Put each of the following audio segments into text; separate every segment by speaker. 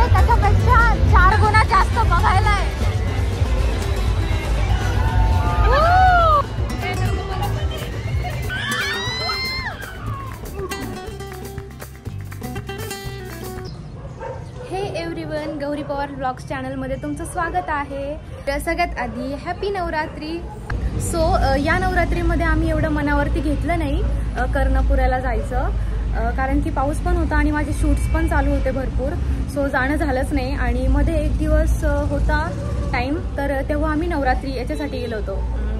Speaker 1: आहे त्याच्यापेक्षा 4 गुणा जास्त बघायला आहे. हे एव्हरीवन, गौरी पवार व्लॉग्स चॅनलमध्ये तुमचं स्वागत आहे. सगळ्यात आधी हॅपी नवरात्री. सो या नवरात्रीमध्ये आम्ही एवढं मनावरती घेतलं नाही कर्णपुराला जायचं, कारण की पाऊस पण होता आणि माझे शूट्स पण चालू होते भरपूर. सो जाणं झालंच नाही. आणि मध्ये एक दिवस होता टाईम, तर तेव्हा आम्ही नवरात्री याच्यासाठी गेलो होतो,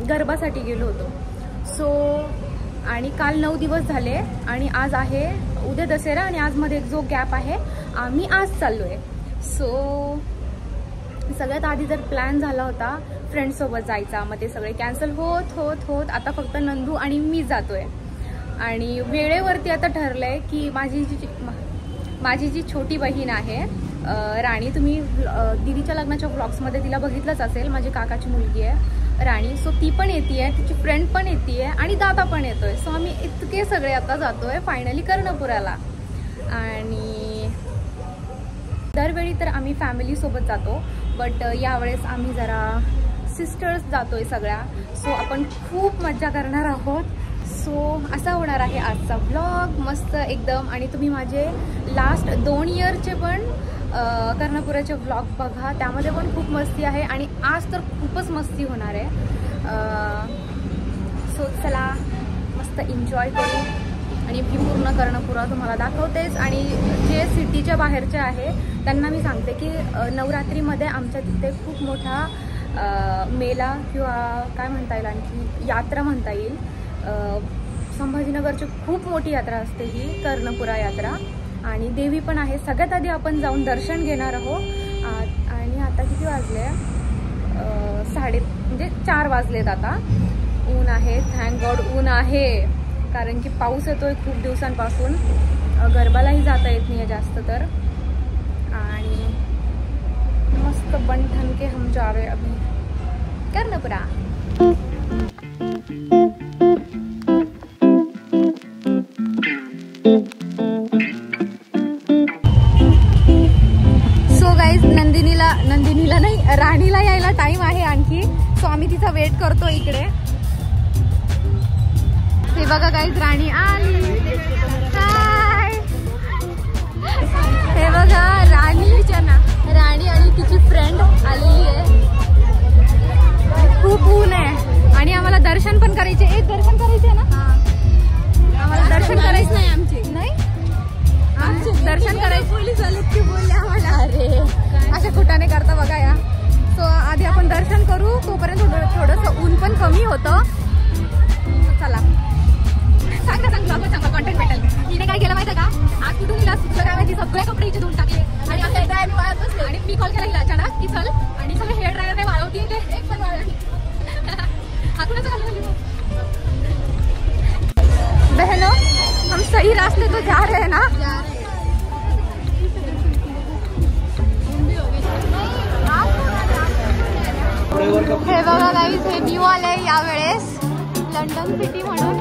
Speaker 1: गरबासाठी गेलो होतो. सो आणि काल 9 दिवस झाले आणि आज आहे उद्या दसरा आणि आज मध्ये एक जो गॅप आहे आम्ही आज चाललोय. सो सगळ्यात आधी जर प्लॅन झाला होता फ्रेंड्ससोबत जायचा, मग ते सगळे कॅन्सल होत आता फक्त नंदू आणि मी जातोय. आणि वेळेवरती आता ठरलंय की माझी जी छोटी बहीण आहे राणी, तुम्ही दीदीच्या लग्नाच्या व्लॉग्समध्ये तिला बघितलंच असेल, माझी काकाची मुलगी आहे राणी. सो ती पण येते, तिची फ्रेंड पण येते आणि दादा पण येतोय. सो आम्ही इतके सगळे आता जातोय फायनली कर्णपुराला. आणि दरवेळी तर आम्ही फॅमिलीसोबत जातो, बट यावेळेस आम्ही जरा सिस्टर्स जातोय सगळ्या. सो आपण खूप मज्जा करणार आहोत. सो असा होणार आहे आजचा व्लॉग मस्त एकदम. आणि तुम्ही माझे लास्ट 2 इयरचे पण कर्णपुराचे व्लॉग बघा, त्यामध्ये पण खूप मस्ती आहे आणि आज तर खूपच मस्ती होणार आहे. सो चला मस्त एन्जॉय करू. आणि मी पूर्ण कर्णपुरा तुम्हाला दाखवतेच. आणि जे सिटीच्या बाहेरचे आहे त्यांना मी सांगते की नवरात्रीमध्ये आमच्या तिथे खूप मोठा मेला किंवा काय म्हणता येईल, आणखी यात्रा म्हणता येईल. संभाजीनगरची खूप मोठी यात्रा असते ही कर्णपुरा यात्रा. आणि देवी पण आहे. सगळ्यात आधी आपण जाऊन दर्शन घेणार आहोत. आणि आता किती वाजले, 4 वाजलेत आता. ऊन आहे, थँक गॉड ऊन आहे, कारण की पाऊस येतोय खूप दिवसांपासून. गरबालाही जाता येत नाही जास्त तर. आणि मस्त बन ठन के हम जा रहे अभी कर्णपुरा. सो गाईज नंदिनीला नाही, राणीला यायला टाइम आहे आणखी. सो आम्ही तिचा वेट करतो इकडे. हे बघा गाईज, राणी आली. हाय, हे बघा राणी आणि तिची फ्रेंड आलेली आहे. खूप ऊन आहे आणि आम्हाला दर्शन पण करायचे. दर्शन करायचे ना, आम्हाला दर्शन करायचं नाही. आमचे दर्शन करायचे. पोलीस आले की बोलले आम्हाला, अरे अशा कुठाने करता बघा या. सो आधी आपण दर्शन करू, तोपर्यंत थोडंसं ऊन पण कमी होतं. चला सांगा कॉन्टेंट भेटेल. तिने काय केलं माहिती का, आज कुठून हिला सुचलं काय माहिती, सगळे कपडे इथे धुवून टाकले आणि आणि मी कॉल केला हिला अचानक की चल, आणि सगळे हेअर ड्रायर नाही वाळवती, एक पण वाळवली. हातूनच घालून बहनों, हम सही रास्ते तो जा रहे हैं ना. हे बघा गाईज, हे न्यू आलंय यावेळेस लंडन सिटी म्हणून.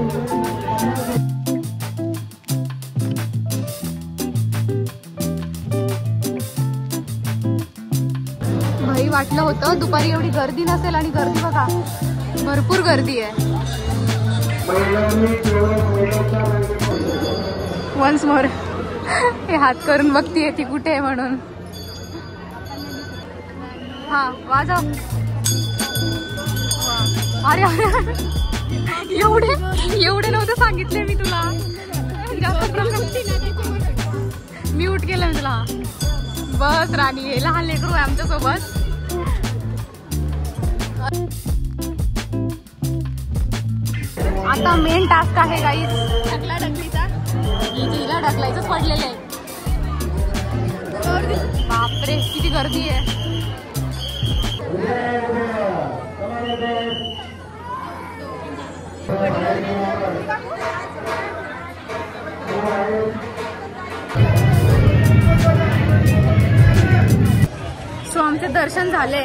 Speaker 1: भाई वाटलं होतं दुपारी एवढी गर्दी नसेल, आणि गर्दी बघा, भरपूर गर्दी आहे. वन्स मोर हे हात करून बघतीये ती कुठे आहे म्हणून. हा वाजव. अरे एवढे नव्हते सांगितले मी तुला. म्यूट केलं मी तुला. बस राणी, हे लहान लेकरू आहे आमच्या सोबत. आता मेन टास्क आहे गाईज, हिला ढकलायचंच पडलेलं आहे. बापरे किती गर्दी आहे. सो आमचे दर्शन झाले.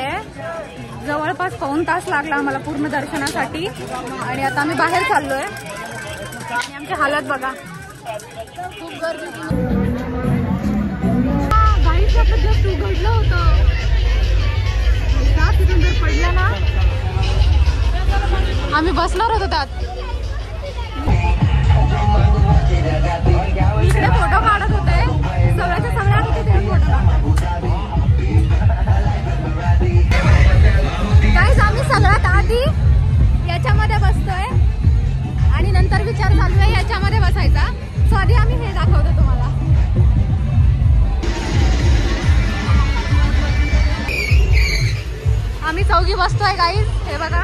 Speaker 1: जवळपास 1 तास लागला आम्हाला पूर्ण दर्शनासाठी. आणि आता आम्ही बाहेर चाललोय आणि आमची हालत बघा, खूप गर्दी. गाईज उघडलं होतं. तिथून जर पडलं ना, आम्ही बसणार होतो त्यात. इकडे फोटो काढत होते सगळ्याच्या सगळ्या तिथे फोटो. गाईज आम्ही सगळ्यात आधी याच्यामध्ये बसतोय आणि नंतर विचार चालू आहे याच्यामध्ये बसायचा. सो आधी आम्ही हे दाखवतो तुम्हाला. आम्ही चौघी बसतोय गाईज, हे बघा.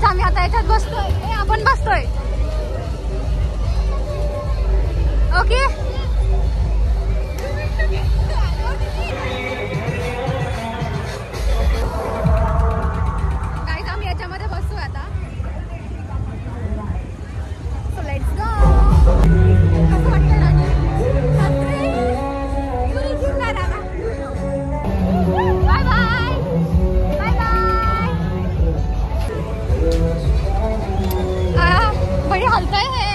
Speaker 1: आम्ही आता याच्यात बसतोय. आपण बसतोय. ओके गाईज आम्ही याच्यामध्ये बसतोय आता. So let's go. कसं वाटतं राणी? Bye bye bye bye. बड़ी हलताय है.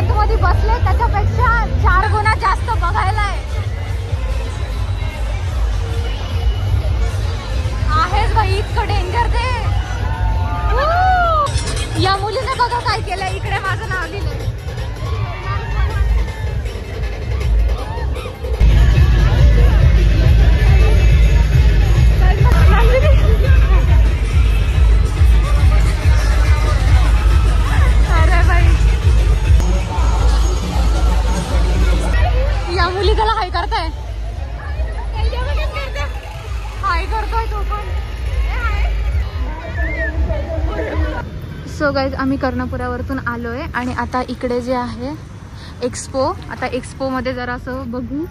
Speaker 1: आतमध्ये बसले त्याच्यापेक्षा 4 गुणा जास्त बघायला आहेच भाई. इतकं डेंजर ते. या मुलीने बघा काय केलंय. इकडे माझं नाव लिहिलंय. अरे भाई या मुली त्याला हाय करताय. हाय करतोय तो पण. सो गाईज आम्ही कर्णपुरावरतून आलोय आणि आता इकडे जे आहे एक्सपो. आता एक्सपो मध्ये जरा असं बघू.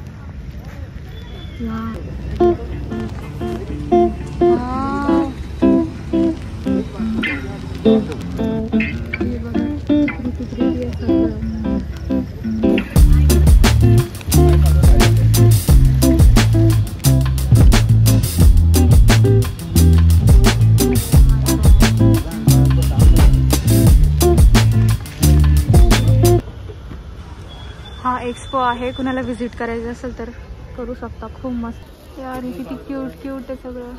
Speaker 1: हा एक्सपो आहे. कुणाला विजिट करायचं असेल तर करू शकता. खूप मस्त यार. किती क्यूट क्यूट आहे सगळं.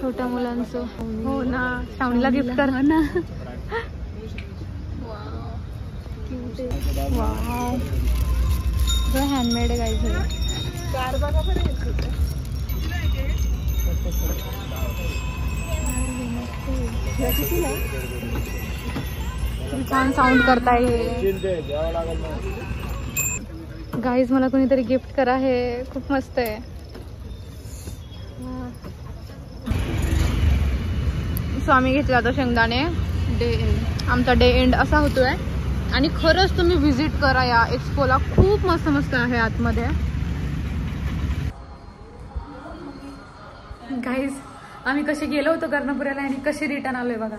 Speaker 1: छोट्या मुलांचं. हो ना. श्रावणीला गिफ्ट करा ना. वाव हँडमेड आहे गाईज. किती छान साऊंड करताय हे गाईज. मला कोणीतरी गिफ्ट करा, हे खूप मस्त आहे. स्वामी घेतला आता शेंगदाणे. आमचा डे एंड असा होतोय. आणि खरंच तुम्ही व्हिजिट करा या एक्सपोला, खूप मस्त मस्त आहे आतमध्ये. गाईज आम्ही कसे गेलो होतो कर्णपुऱ्याला आणि कसे रिटर्न आलोय बघा.